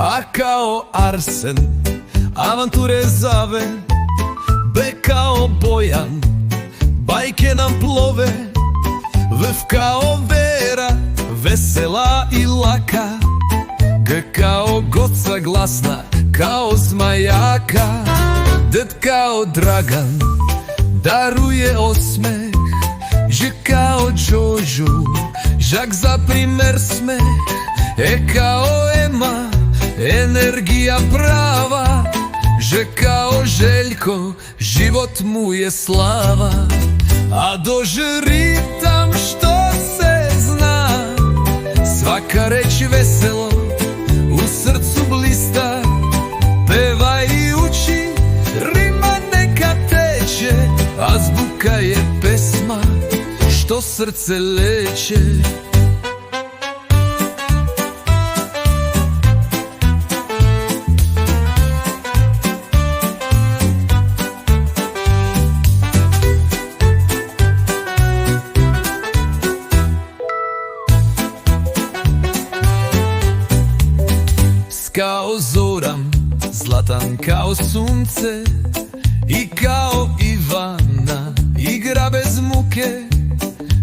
A kao Arsen avanture zave, B kao Bojan bajke nam plove, V kao Vera vesela i laka, G kao Goca glasna kao zmajaka, D kao Dragan daruje osmeh, Ž kao Đožu žak za primer smeh, E kao Ema energija prava, Ž kao Željko život mu je slava, a do Ž ritam što se zna, svaka reč veselo u srcu blista, pevaj i uči, rima neka teče, azbuka je pesma što srce leče. Kao Zoran, zlatan kao sunce, i kao Ivana igra bez muke,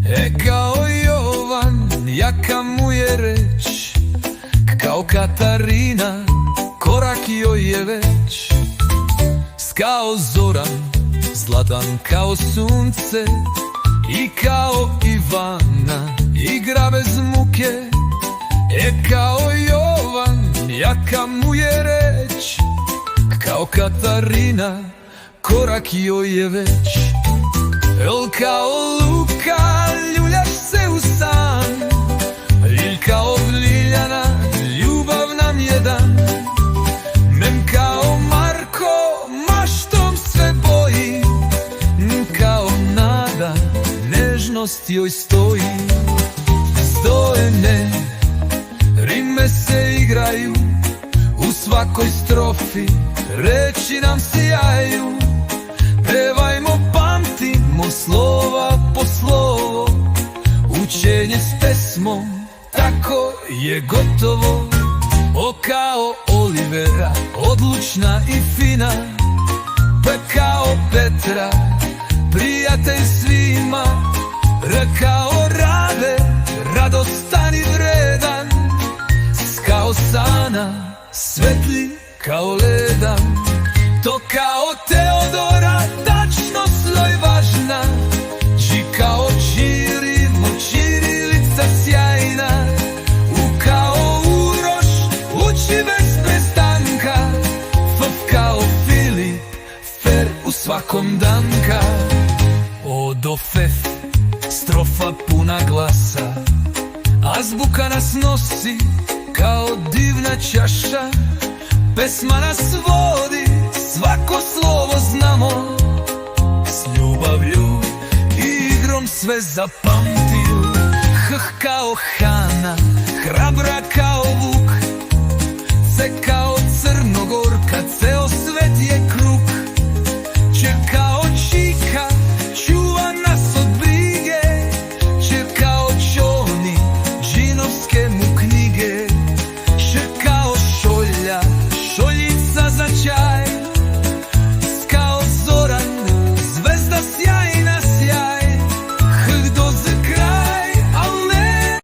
E kao Jovan jaka mu je reč, kao Katarina korak joj je već. Kao Zoran, zlatan kao sunce, i kao Ivana igra bez muke, E kao Jovan jaka mu je reč, kao Katarina korak joj je već. El kao Luka ljuljaš se u san, Ljilj kao Ljiljana ljubav nam je dan, Mem kao Marko maštom sve boji, kao Nada nežnost joj stoji. Zdojene rime se igraju, u svakoj strofi reči nam sjaju, pevajmo, pamtimo slova po slovo, učenje s pesmom tako je gotovo. O kao Olivera odlučna i fina, P kao Petra prijatelj svima, R kao Rade radostan i vredan, kao Sana svetli kao ledan, to kao Teodora tačnost joj važna, Či kao Čirimo čirilica sjajna, U kao Uroš uči bez prestanka, F kao Filip fer u svakom danka. O do Fef strofa puna glasa, azbuka nas nosi kao divna čaša, pesma nas vodi, svako slovo znamo, s ljubavlju i igrom sve zapamtiju. H kao Hana, hrabra kao